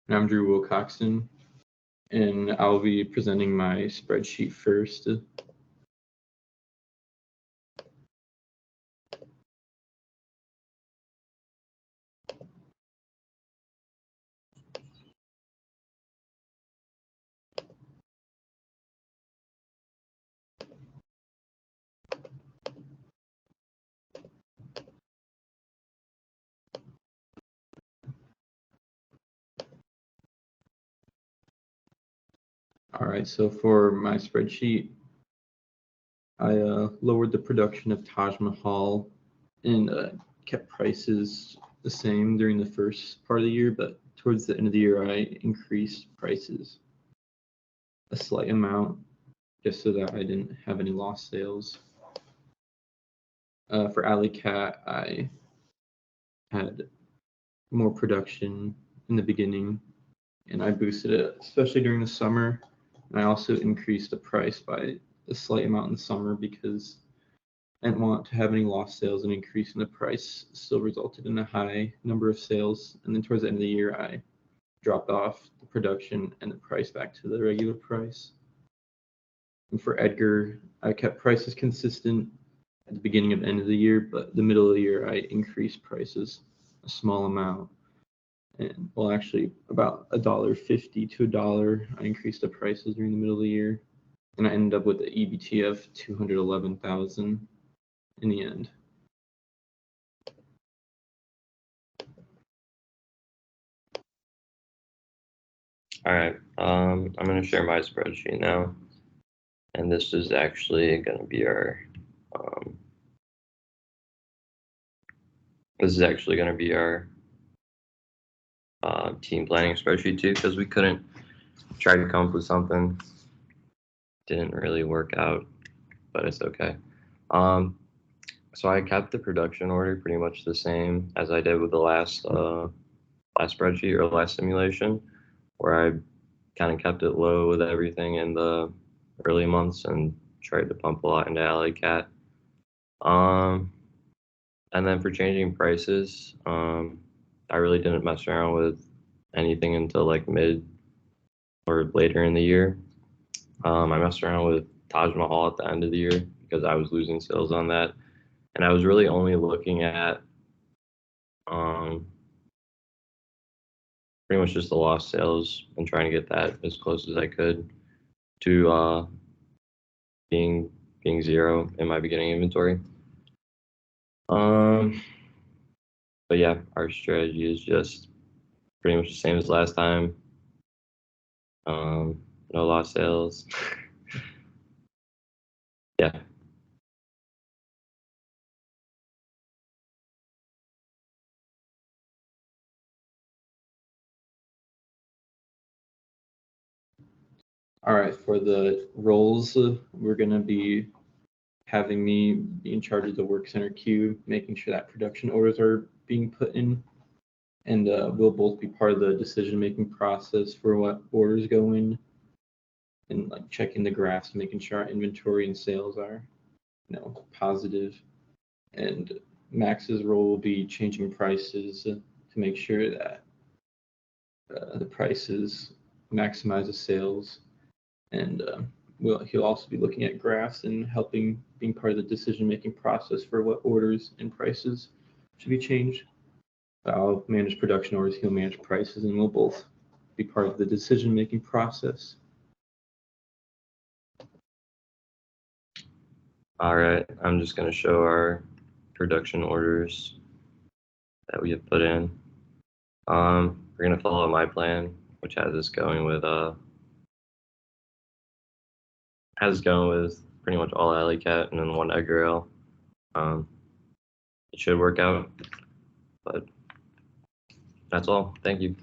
And I'm Drew Wilcoxon, and I'll be presenting my spreadsheet first. All right, so for my spreadsheet, I lowered the production of Taj Mahal and kept prices the same during the first part of the year, but towards the end of the year, I increased prices a slight amount just so that I didn't have any lost sales. For Alley Cat, I had more production in the beginning, and I boosted it, especially during the summer. And I also increased the price by a slight amount in the summer because I didn't want to have any lost sales, and increasing the price still resulted in a high number of sales. And then towards the end of the year, I dropped off the production and the price back to the regular price. And for Edgar, I kept prices consistent at the beginning and end of the year, but the middle of the year, I increased prices a small amount. And well, actually about $1.50 to $1. I increased the prices during the middle of the year, and I ended up with an EBT of 211,000 in the end. All right, I'm going to share my spreadsheet now, and this is actually going to be our team planning spreadsheet too, because we couldn't try to come up with something. Didn't really work out, but it's okay. So I kept the production order pretty much the same as I did with the last spreadsheet or last simulation, where I kind of kept it low with everything in the early months and tried to pump a lot into Alley Cat. And then for changing prices, I really didn't mess around with anything until like mid or later in the year. I messed around with Taj Mahal at the end of the year because I was losing sales on that. And I was really only looking at pretty much just the lost sales and trying to get that as close as I could to being zero in my beginning inventory. But yeah, our strategy is just pretty much the same as last time. No lost sales. Yeah. All right, for the roles, we're going to be having me be in charge of the work center queue, making sure that production orders are being put in. And we'll both be part of the decision-making process for what orders go in, and like checking the graphs, making sure our inventory and sales are, positive. And Max's role will be changing prices to make sure that the prices maximize the sales. And he'll also be looking at graphs and helping, being part of the decision-making process for what orders and prices should be changed. I'll manage production orders, he'll manage prices, and we'll both be part of the decision-making process. All right, I'm just going to show our production orders that we have put in. We're going to follow my plan, which has us going with pretty much all Alley Cat and then one Edgar Ale. It should work out, but that's all. Thank you.